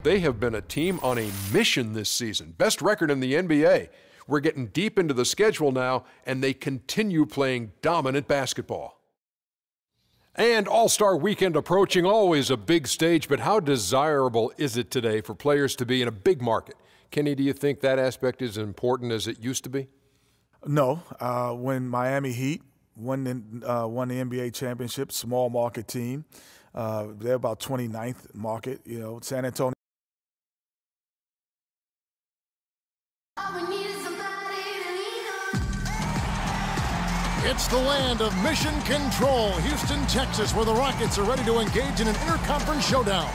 They have been a team on a mission this season. Best record in the NBA. We're getting deep into the schedule now, and they continue playing dominant basketball. And All-Star Weekend approaching, always a big stage, but how desirable is it today for players to be in a big market? Kenny, do you think that aspect is as important as it used to be? No. When Miami Heat won the NBA championship, small market team, they're about 29th market. You know, San Antonio. It's the land of mission control, Houston, Texas, where the Rockets are ready to engage in an interconference showdown.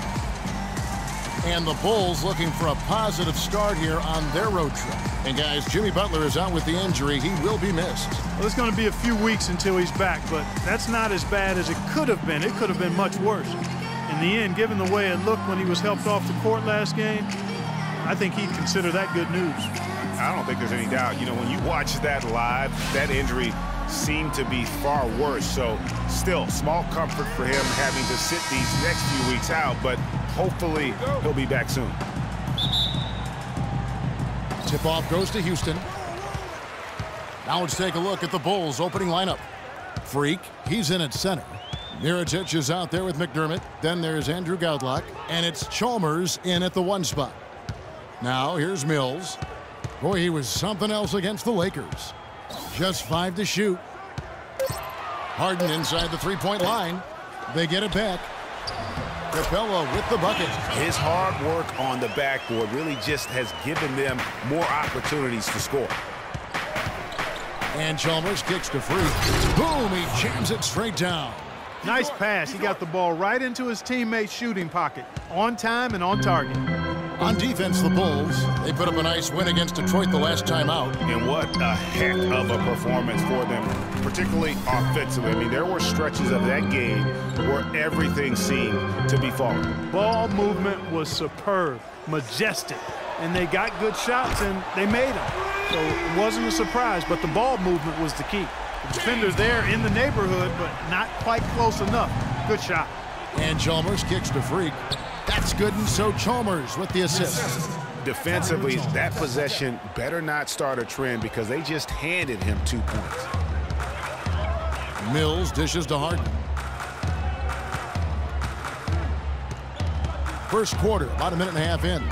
And the Bulls looking for a positive start here on their road trip. And guys, Jimmy Butler is out with the injury. He will be missed. Well, it's going to be a few weeks until he's back, but that's not as bad as it could have been. It could have been much worse. In the end, given the way it looked when he was helped off the court last game, I think he'd consider that good news. I don't think there's any doubt. You know, when you watch that live, that injury seemed to be far worse. So still, small comfort for him having to sit these next few weeks out, but hopefully he'll be back soon. Tip-off goes to Houston. Now let's take a look at the Bulls' opening lineup. Freak, he's in at center. Mirotic is out there with McDermott. Then there's Andrew Goudlock, and it's Chalmers in at the 1 spot. Now here's Mills. Boy, he was something else against the Lakers. Just 5 to shoot. Harden inside the 3-point line. They get it back. Capella with the bucket. His hard work on the backboard really just has given them more opportunities to score. And Chalmers kicks to Freak. Boom, he jams it straight down. Nice pass. He got the ball right into his teammate's shooting pocket. On time and on target. On defense, the Bulls, they put up a nice win against Detroit the last time out. And what a heck of a performance for them, particularly offensively. I mean, there were stretches of that game where everything seemed to be falling. Ball movement was superb, majestic, and they got good shots and they made them. So it wasn't a surprise, but the ball movement was the key. The defenders there in the neighborhood, but not quite close enough. Good shot. And Chalmers kicks to Freak. That's good, and so Chalmers with the assist. Defensively, that possession better not start a trend because they just handed him 2 points. Mills dishes to Harden. First quarter, about a minute and a half in.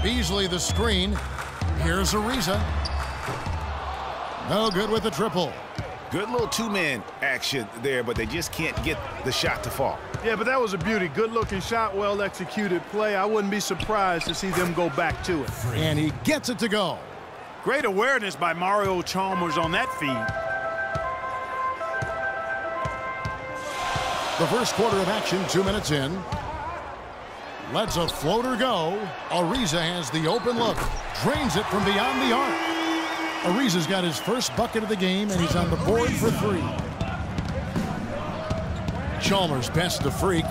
Beasley the screen. Here's Ariza. No good with the triple. Good little two-man action there, but they just can't get the shot to fall. Yeah, but that was a beauty. Good-looking shot, well-executed play. I wouldn't be surprised to see them go back to it. And he gets it to go. Great awareness by Mario Chalmers on that feed. The first quarter of action, 2 minutes in. Lets a floater go. Ariza has the open look. Drains it from beyond the arc. Ariza's got his first bucket of the game, and he's on the board for 3. Chalmers passes to Freak.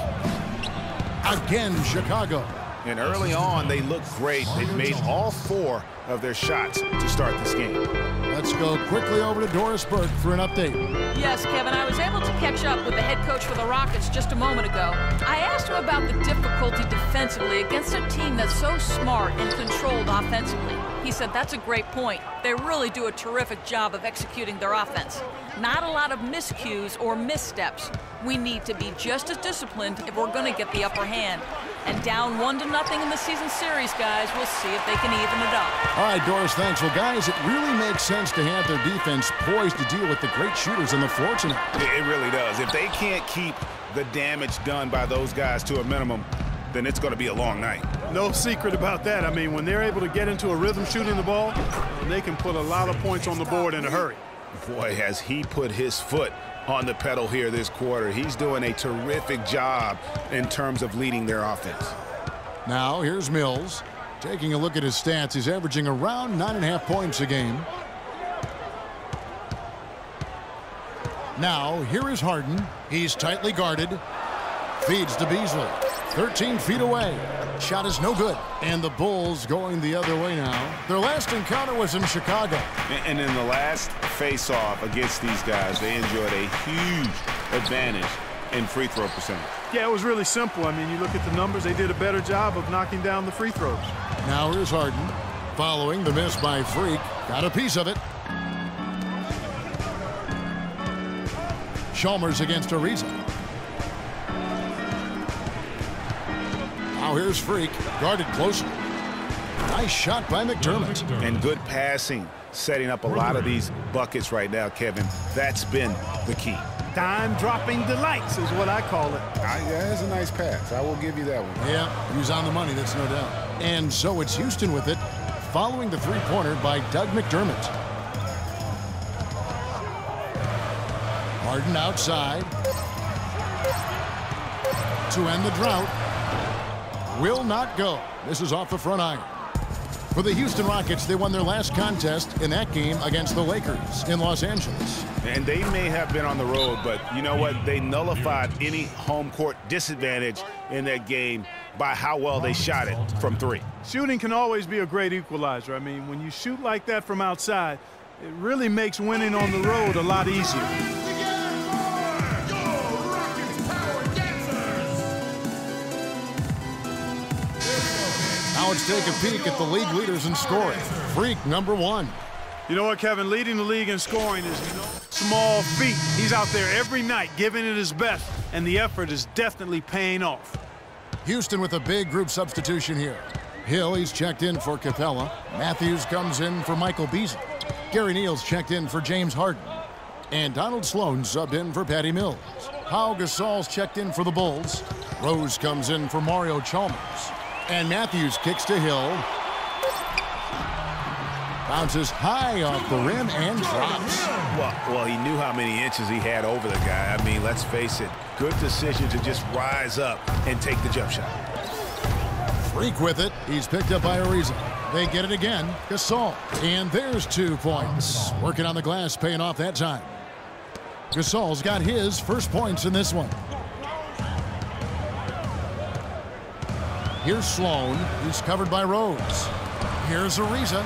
Again, Chicago. And early on, they looked great. They've made all 4 of their shots to start this game. Let's go quickly over to Doris Burke for an update. Yes, Kevin, I was able to catch up with the head coach for the Rockets just a moment ago. I asked him about the difficulty defensively against a team that's so smart and controlled offensively. He said that's a great point. They really do a terrific job of executing their offense. Not a lot of miscues or missteps. We need to be just as disciplined if we're going to get the upper hand. And down 1-0 in the season series, guys. We'll see if they can even it up. All right, Doris, thanks. Well, guys, it really makes sense to have their defense poised to deal with the great shooters on the floor tonight. It really does. If they can't keep the damage done by those guys to a minimum, then it's going to be a long night. No secret about that. I mean, when they're able to get into a rhythm shooting the ball, they can put a lot of points on the board in a hurry. Boy, has he put his foot on the pedal here this quarter. He's doing a terrific job in terms of leading their offense. Now, here's Mills. Taking a look at his stats, he's averaging around 9.5 points a game. Now, here is Harden. He's tightly guarded. Feeds to Beasley. 13 feet away. Shot is no good. And the Bulls going the other way now. Their last encounter was in Chicago. And in the last face-off against these guys, they enjoyed a huge advantage in free throw percentage. Yeah, it was really simple. I mean, you look at the numbers, they did a better job of knocking down the free throws. Now here's Harden. Following the miss by Freak. Got a piece of it. Chalmers against Ariza. Now here's Freak. Guarded closely. Nice shot by McDermott. And good passing, setting up a lot of these buckets right now, Kevin. That's been the key. Dime-dropping delights is what I call it. Yeah, that's a nice pass. I will give you that one. Yeah, he was on the money, that's no doubt. And so it's Houston with it, following the three-pointer by Doug McDermott. Harden outside. To end the drought. Will not go. This is off the front iron. For the Houston Rockets, they won their last contest in that game against the Lakers in Los Angeles. And they may have been on the road, but you know what? They nullified any home court disadvantage in that game by how well they shot it from three. Shooting can always be a great equalizer. I mean, when you shoot like that from outside, it really makes winning on the road a lot easier. Now let's take a peek at the league leaders in scoring. Freak, number 1. You know what, Kevin? Leading the league in scoring is no small feat. He's out there every night giving it his best, and the effort is definitely paying off. Houston with a big group substitution here. Hill, he's checked in for Capella. Matthews comes in for Michael Beasley. Gary Neal's checked in for James Harden. And Donald Sloan subbed in for Patty Mills. Pau Gasol's checked in for the Bulls. Rose comes in for Mario Chalmers. And Matthews kicks to Hill. Bounces high off the rim and drops. Well, he knew how many inches he had over the guy. I mean, let's face it, good decision to just rise up and take the jump shot. Freak with it. He's picked up by Ariza. They get it again. Gasol. And there's 2 points. Working on the glass, paying off that time. Gasol's got his first points in this one. Here's Sloan. He's covered by Rose. Here's Ariza.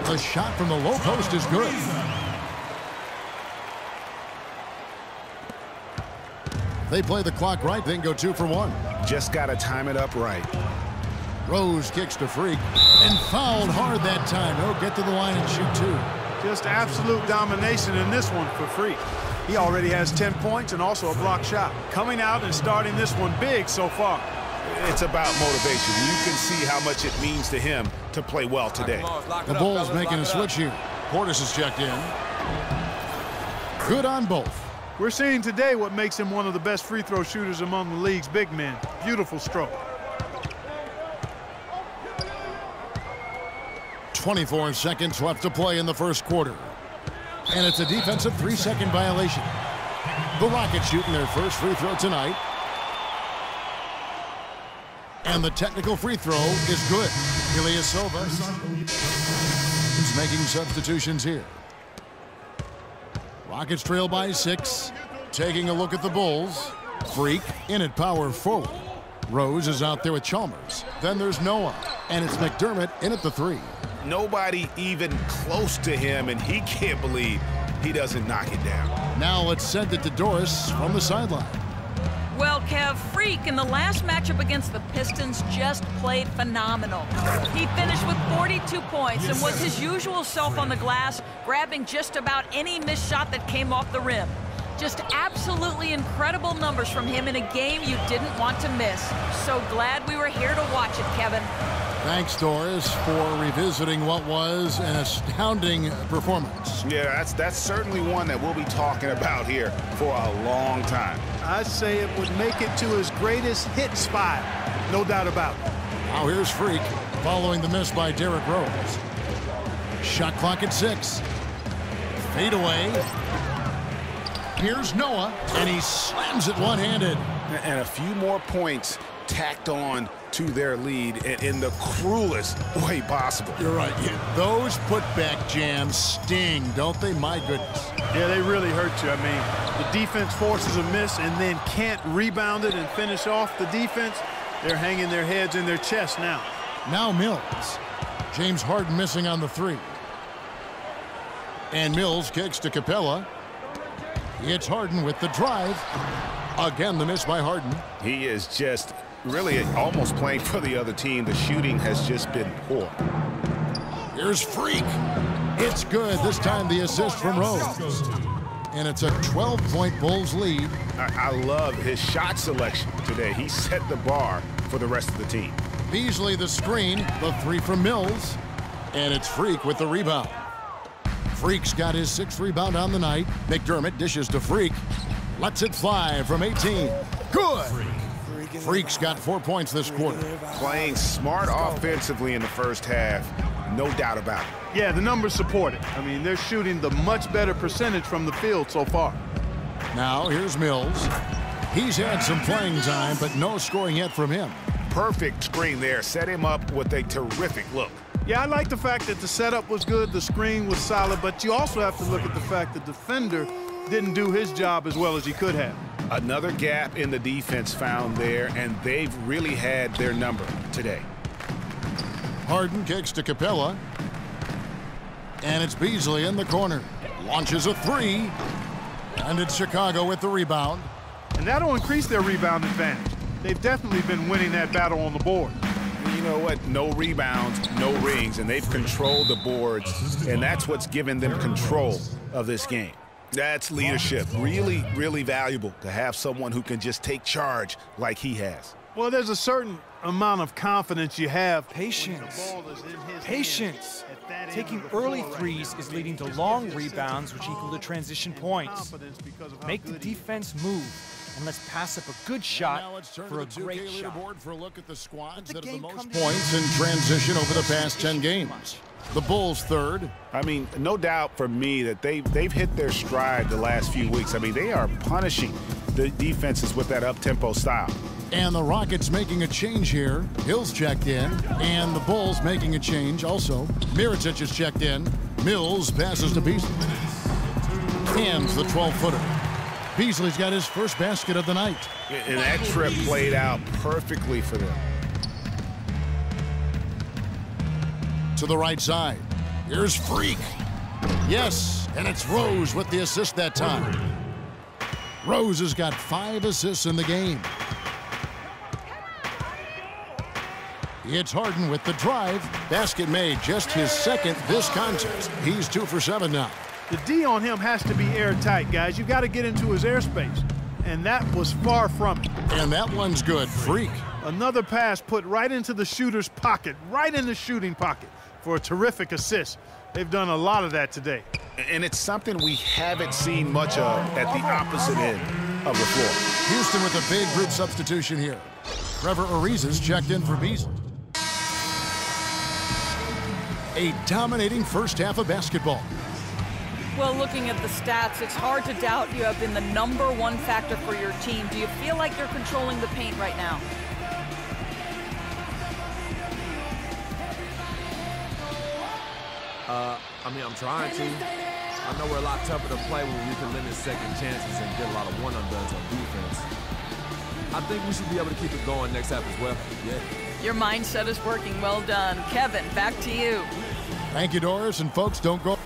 The shot from the low post is good. They play the clock right, then go 2 for 1. Just got to time it up right. Rose kicks to Freak and fouled hard that time. He'll get to the line and shoot 2. Just absolute domination in this one for Freak. He already has 10 points and also a block shot. Coming out and starting this one big so far. It's about motivation. You can see how much it means to him to play well today. The Bulls making a switch here. Portis is checked in. Good on both. We're seeing today what makes him one of the best free throw shooters among the league's big men. Beautiful stroke. 24 seconds left to play in the first quarter. And it's a defensive 3-second violation. The Rockets shooting their first free throw tonight. And the technical free throw is good. Ilyasova is making substitutions here. Rockets trail by 6. Taking a look at the Bulls. Freak in at power forward. Rose is out there with Chalmers. Then there's Noah. And it's McDermott in at the 3. Nobody even close to him, and he can't believe he doesn't knock it down. Now let's send it to Doris from the sideline. Well, Kev, Freak in the last matchup against the Pistons just played phenomenal. He finished with 42 points and was his usual self on the glass, grabbing just about any missed shot that came off the rim. Just absolutely incredible numbers from him in a game you didn't want to miss. So glad we were here to watch it, Kevin. Thanks, Doris, for revisiting what was an astounding performance. Yeah, that's certainly one that we'll be talking about here for a long time. I'd say it would make it to his greatest hit spot. No doubt about it. Now here's Freak, following the miss by Derrick Rose. Shot clock at 6. Fade away. Here's Noah, and he slams it one-handed. And a few more points tacked on to their lead in the cruelest way possible. You're right. Yeah, those putback jams sting, don't they? My goodness. Yeah, they really hurt you. I mean, the defense forces a miss and then can't rebound it and finish off the defense. They're hanging their heads in their chest now. Now Mills. James Harden missing on the 3. And Mills kicks to Capella. It's Harden with the drive. Again, the miss by Harden. He is just really almost playing for the other team. The shooting has just been poor. Here's Freak. It's good. This time the assist from Rose. And it's a 12-point Bulls lead. I love his shot selection today. He set the bar for the rest of the team. Beasley the screen, the three from Mills. And it's Freak with the rebound. Freak's got his 6th rebound on the night. McDermott dishes to Freak. Lets it fly from 18. Good! Freak's got 4 points this quarter. Playing smart offensively in the first half, no doubt about it. Yeah, the numbers support it. I mean, they're shooting the much better percentage from the field so far. Now here's Mills. He's had some playing time, but no scoring yet from him. Perfect screen there. Set him up with a terrific look. Yeah, I like the fact that the setup was good, the screen was solid, but you also have to look at the fact the defender didn't do his job as well as he could have. Another gap in the defense found there, and they've really had their number today. Harden kicks to Capella. And it's Beasley in the corner. Launches a three. And it's Chicago with the rebound. And that'll increase their rebound advantage. They've definitely been winning that battle on the board. You know what? No rebounds, no rings, and they've controlled the boards, and that's what's given them control of this game. That's leadership. Really, really valuable to have someone who can just take charge like he has. Well, there's a certain amount of confidence you have. Patience. Patience. Taking early threes is leading to long rebounds, which equal to transition points. Make the defense move, and let's pass up a good shot for a great shot. For a look at the squads that have the most points in transition over the past 10 games. The Bulls third. I mean, no doubt for me that they've hit their stride the last few weeks. I mean, they are punishing the defenses with that up-tempo style. And the Rockets making a change here. Hill's checked in. And the Bulls making a change also. Mirotic is checked in. Mills passes to Beasley. Hands the 12-footer. Beasley's got his first basket of the night. And that trip played out perfectly for them. To the right side. Here's Freak. Yes, and it's Rose with the assist that time. Rose has got 5 assists in the game. It's Harden with the drive. Basket made, just his 2nd this contest. He's 2 for 7 now. The D on him has to be airtight, guys. You got to get into his airspace, and that was far from it. And that one's good. Freak. Another pass put right into the shooter's pocket, right in the shooting pocket for a terrific assist. They've done a lot of that today. And it's something we haven't seen much of at the opposite end of the floor. Houston with a big group substitution here. Trevor Ariza's checked in for Beasley. A dominating first half of basketball. Well, looking at the stats, it's hard to doubt you have been the #1 factor for your team. Do you feel like you're controlling the paint right now? I mean, I'm trying to. I know we're a lot tougher to play when we can limit second chances and get a lot of one-and-dones on defense. I think we should be able to keep it going next half as well. Yeah. Your mindset is working. Well done. Kevin, back to you. Thank you, Doris. And folks, don't go.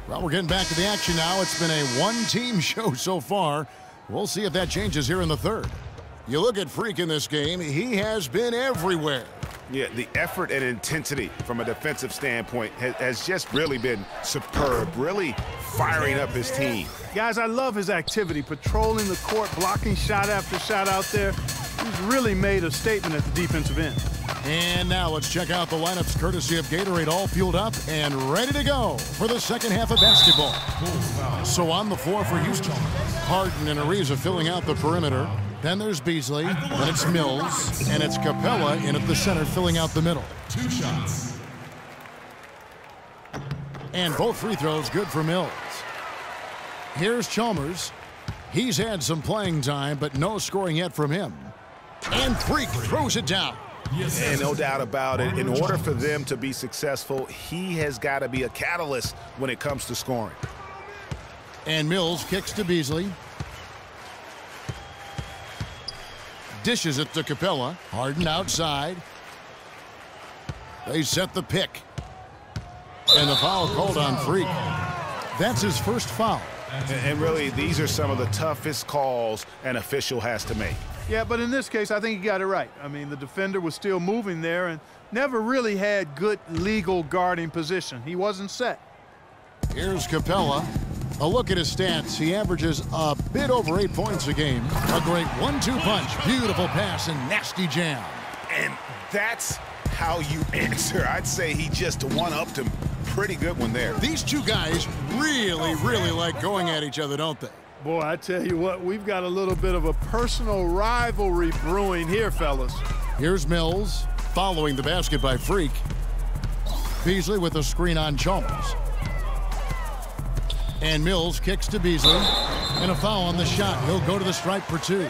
Well, we're getting back to the action now. It's been a one-team show so far. We'll see if that changes here in the third. You look at Freak in this game, he has been everywhere. Yeah, the effort and intensity from a defensive standpoint has just really been superb, really firing up his team. Guys, I love his activity, patrolling the court, blocking shot after shot out there. He's really made a statement at the defensive end. And now let's check out the lineups courtesy of Gatorade, all fueled up and ready to go for the second half of basketball. So on the floor for Houston, Harden and Ariza filling out the perimeter. Then there's Beasley, then it's Mills, and it's Capella in at the center filling out the middle. 2 shots. And both free throws good for Mills. Here's Chalmers. He's had some playing time, but no scoring yet from him. And Freak throws it down. And no doubt about it, in order for them to be successful, he has got to be a catalyst when it comes to scoring. And Mills kicks to Beasley. Dishes it to Capella. Harden outside. They set the pick. And the foul called on Freak. That's his first foul. And really, these are some of the toughest calls an official has to make. Yeah, but in this case, I think he got it right. I mean, the defender was still moving there and never really had good legal guarding position. He wasn't set. Here's Capella. A look at his stats. He averages a bit over 8 points a game. A great 1-2 punch. Beautiful pass and nasty jam. And that's how you answer. I'd say he just one-upped him. Pretty good one there. These two guys really like going at each other, don't they? Boy, I tell you what, we've got a little bit of a personal rivalry brewing here, fellas. Here's Mills following the basket by Freak. Beasley with a screen on Chalmers. And Mills kicks to Beasley. And a foul on the shot. He'll go to the stripe for 2.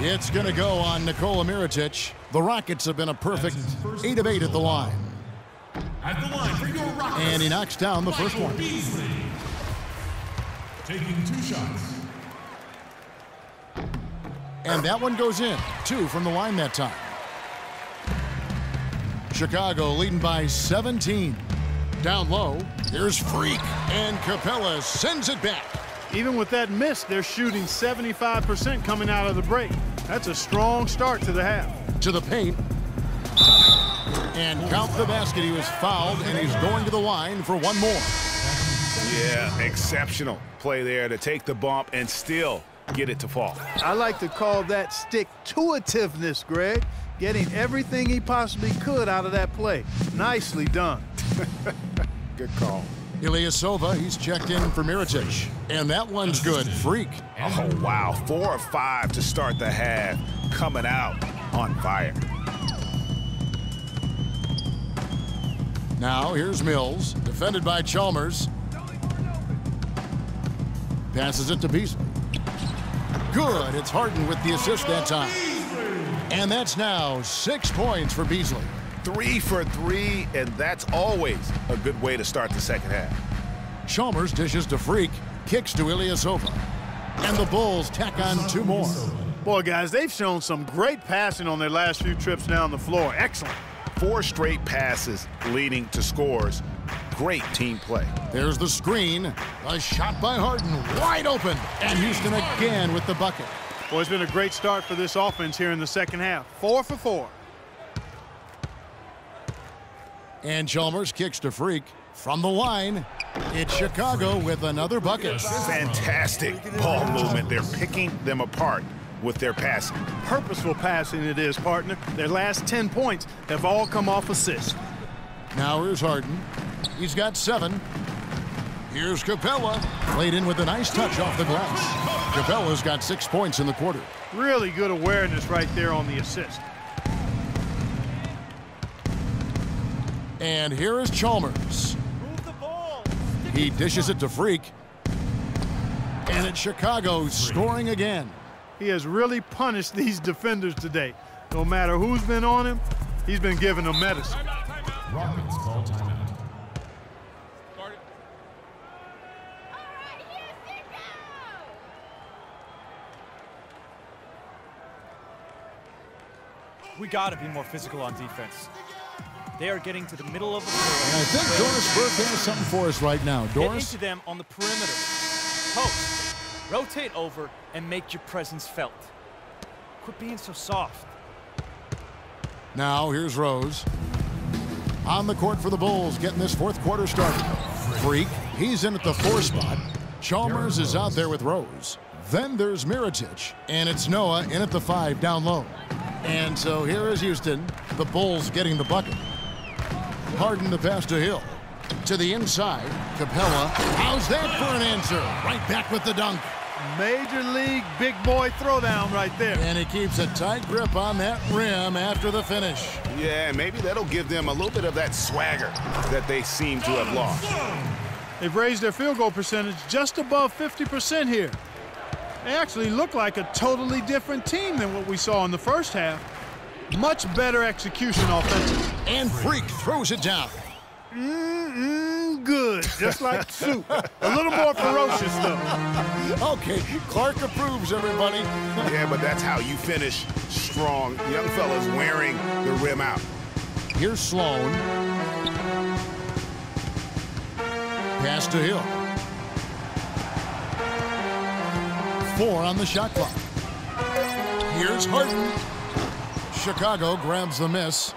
It's going to go on Nikola Mirotic. The Rockets have been a perfect 8 of 8 at the line. At the line for your Rockets. And he knocks down the first one. Beasley. Taking 2 shots. And that one goes in. 2 from the line that time. Chicago leading by 17. Down low, here's Freak. And Capella sends it back. Even with that miss, they're shooting 75% coming out of the break. That's a strong start to the half. To the paint. And count the basket. He was fouled, and he's going to the line for one more. Yeah, exceptional play there to take the bump and still get it to fall. I like to call that stick-to-itiveness, Greg. Getting everything he possibly could out of that play. Nicely done. Good call. Ilyasova, he's checked in for Mirotic. And that one's good. Freak. Oh, wow. 4 of 5 to start the half. Coming out on fire. Now here's Mills, defended by Chalmers. Passes it to Beasley. Good. It's Harden with the assist that time. And that's now 6 points for Beasley. 3 for 3, and that's always a good way to start the second half. Chalmers dishes to Freak, kicks to Ilyasova. And the Bulls tack on 2 more. Boy, guys, they've shown some great passing on their last few trips down the floor. Excellent. 4 straight passes leading to scores. Great team play. There's the screen. A shot by Harden, wide open. And Houston again with the bucket. Well, it's been a great start for this offense here in the second half. 4 for 4. And Chalmers kicks to Freak. From the line, it's Chicago with another bucket. Fantastic ball movement. They're picking them apart with their passing. Purposeful passing it is, partner. Their last 10 points have all come off assists. Now here's Harden. He's got 7. Here's Capella. Played in with a nice touch off the glass. Capella's got 6 points in the quarter. Really good awareness right there on the assist. And here is Chalmers. He dishes it to Freak. And it's Chicago scoring again. He has really punished these defenders today. No matter who's been on him, he's been giving them medicine. Rockets call timeout. We got to be more physical on defense. They are getting to the middle of the floor. And I think Doris Burke has something for us right now. Get Doris? into them on the perimeter. Post. Rotate over and make your presence felt. Quit being so soft. Now here's Rose. On the court for the Bulls, getting this fourth quarter started. Freak, he's in at the 4 spot. Chalmers is out there with Rose. Then there's Mirotic, and it's Noah in at the 5 down low. And so here is Houston, the Bulls getting the bucket. Harden the pass to Hill. To the inside, Capella. How's that for an answer? Right back with the dunk. Major league big boy throwdown right there. And he keeps a tight grip on that rim after the finish. Yeah, maybe that'll give them a little bit of that swagger that they seem to have lost. They've raised their field goal percentage just above 50% here. They actually look like a totally different team than what we saw in the first half. Much better execution offensively. And Freak throws it down. Good. Just like soup. A little more ferocious, though. Okay, Clark approves, everybody. Yeah, but that's how you finish strong. Young fella's wearing the rim out. Here's Sloan. Pass to Hill. 4 on the shot clock. Here's Harden. Chicago grabs the miss.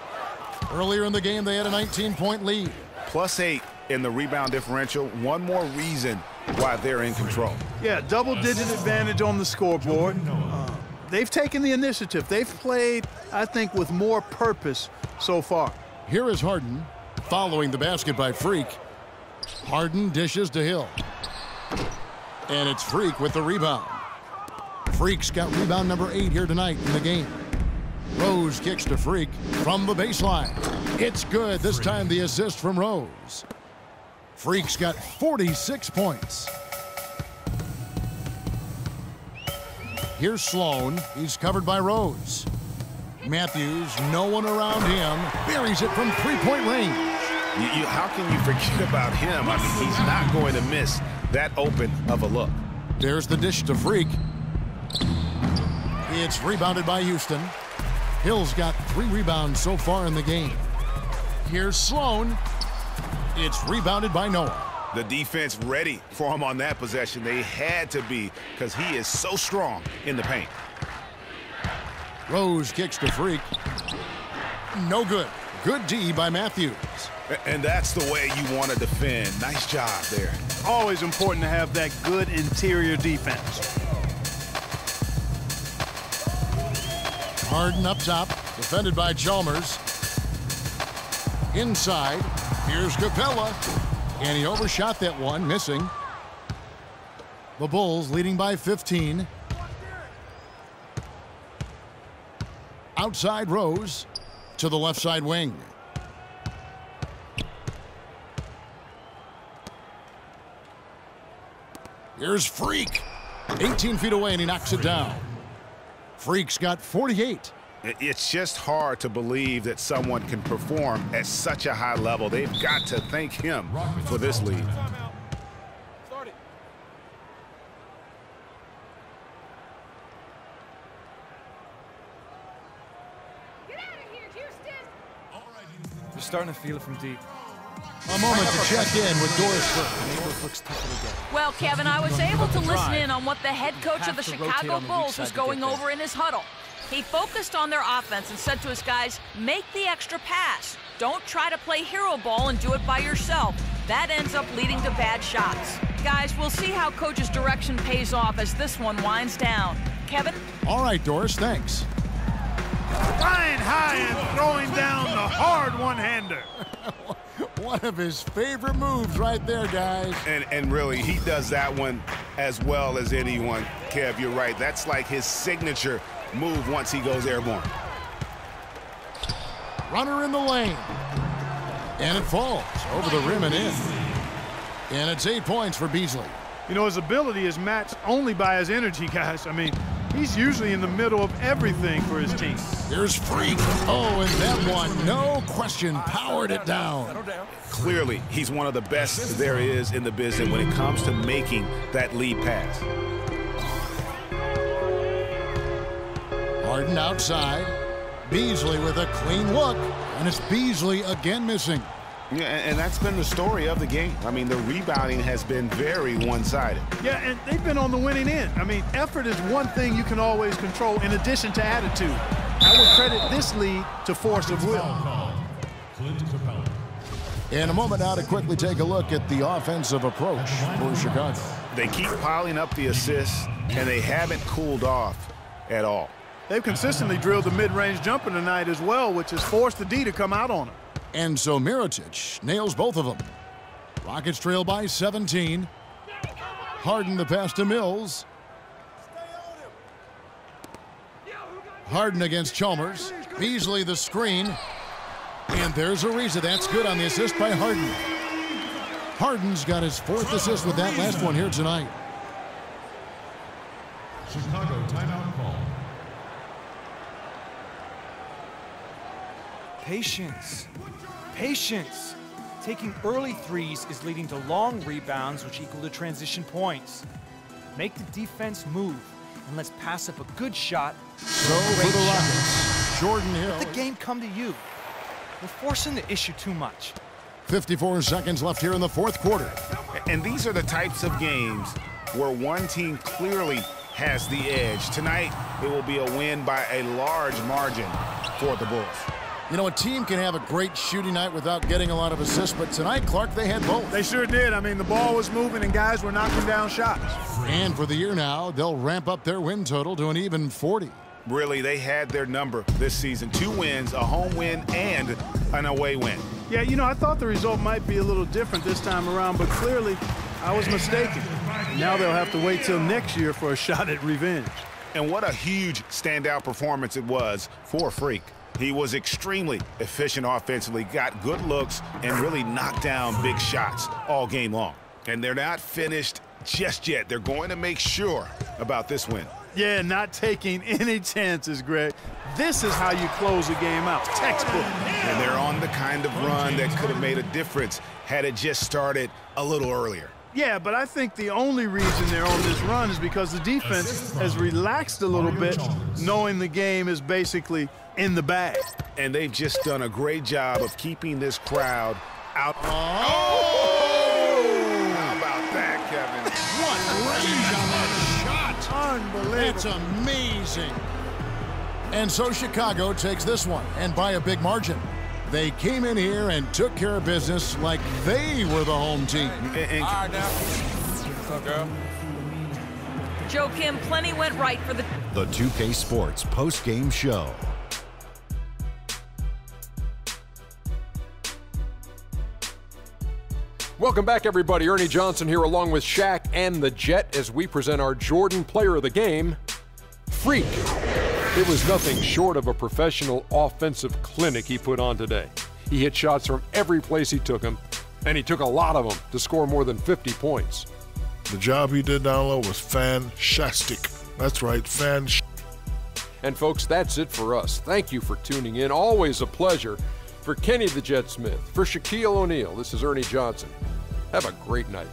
Earlier in the game, they had a 19-point lead. +8 in the rebound differential. One more reason why they're in control. Yeah, double-digit advantage on the scoreboard. They've taken the initiative. They've played, I think, with more purpose so far. Here is Harden, following the basket by Freak. Harden dishes to Hill. And it's Freak with the rebound. Freak's got rebound number 8 here tonight in the game. Rose kicks to Freak from the baseline. It's good. This time the assist from Rose. Freak's got 46 points. Here's Sloan. He's covered by Rose. Matthews, no one around him, buries it from three-point range. How can you forget about him? I mean, he's not going to miss that open of a look. There's the dish to Freak. It's rebounded by Houston. Hill's got 3 rebounds so far in the game. Here's Sloan. It's rebounded by Noah. The defense ready for him on that possession. They had to be, because he is so strong in the paint. Rose kicks to Freak. No good. Good D by Matthews. And that's the way you want to defend. Nice job there. Always important to have that good interior defense. Harden up top, defended by Chalmers. Inside, here's Capella. And he overshot that one, missing. The Bulls leading by 15. Outside Rose to the left side wing. Here's Freak. 18 feet away and he knocks it down. Freak's got 48. It's just hard to believe that someone can perform at such a high level. They've got to thank him for this lead. They're starting to feel it from deep. A moment to check in with Doris Burke. Looks tougher to get. Well, Kevin, I was able to listen in on what the head coach of the Chicago Bulls was going over in his huddle. He focused on their offense and said to his guys, make the extra pass. Don't try to play hero ball and do it by yourself. That ends up leading to bad shots. Guys, we'll see how coach's direction pays off as this one winds down. Kevin? All right, Doris, thanks. Flying high and throwing down the hard one-hander. One of his favorite moves right there, guys. And really, he does that one as well as anyone. Kev, you're right. That's like his signature move once he goes airborne. Runner in the lane. And it falls over the rim and in. And it's 8 points for Beasley. You know, his ability is matched only by his energy, guys. I mean, he's usually in the middle of everything for his team. Here's Freak. Oh, and that one, no question, powered it down. Clearly, he's one of the best there is in the business when it comes to making that lead pass. Harden outside. Beasley with a clean look. And it's Beasley again missing. Yeah, and that's been the story of the game. I mean, the rebounding has been very one-sided. Yeah, and they've been on the winning end. I mean, effort is one thing you can always control in addition to attitude. I would credit this lead to force of will. In a moment now to quickly take a look at the offensive approach for Chicago. They keep piling up the assists, and they haven't cooled off at all. They've consistently drilled the mid-range jumper tonight as well, which has forced the D to come out on them. And so Mirotic nails both of them. Rockets trail by 17. Harden the pass to Mills. Harden against Chalmers. Beasley the screen. And there's Ariza. That's good on the assist by Harden. Harden's got his 4th assist with that last one here tonight. Chicago timeout call. Patience. Patience. Taking early threes is leading to long rebounds, which equal to transition points. Make the defense move, and let's pass up a good shot. So for the Rockets, Jordan Hill. Let the game come to you. We're forcing the issue too much. 54 seconds left here in the fourth quarter. And these are the types of games where one team clearly has the edge. Tonight, it will be a win by a large margin for the Bulls. You know, a team can have a great shooting night without getting a lot of assists, but tonight, Clark, they had both. They sure did. I mean, the ball was moving and guys were knocking down shots. And for the year now, they'll ramp up their win total to an even 40. Really, they had their number this season. 2 wins, a home win, and an away win. Yeah, you know, I thought the result might be a little different this time around, but clearly I was mistaken. Now they'll have to wait till next year for a shot at revenge. And what a huge standout performance it was for Freak. He was extremely efficient offensively, got good looks, and really knocked down big shots all game long. And they're not finished just yet. They're going to make sure about this win. Yeah, not taking any chances, Greg. This is how you close a game out. Textbook. And they're on the kind of run that could have made a difference had it just started a little earlier. Yeah, but I think the only reason they're on this run is because the defense has relaxed a little bit, knowing the game is basically in the bag. And they've just done a great job of keeping this crowd out. Oh! How about that, Kevin? What range on that shot! Unbelievable. That's amazing. And so Chicago takes this one, and by a big margin. They came in here and took care of business like they were the home team. All right, now. What's up, girl? Joe Kim, plenty went right for the 2K Sports post-game show. Welcome back, everybody. Ernie Johnson here along with Shaq and the Jet as we present our Jordan Player of the Game, Freak. It was nothing short of a professional offensive clinic he put on today. He hit shots from every place he took them, and he took a lot of them to score more than 50 points. The job he did down low was fantastic. That's right, And folks, that's it for us. Thank you for tuning in. Always a pleasure. For Kenny the Jet Smith, for Shaquille O'Neal, this is Ernie Johnson. Have a great night.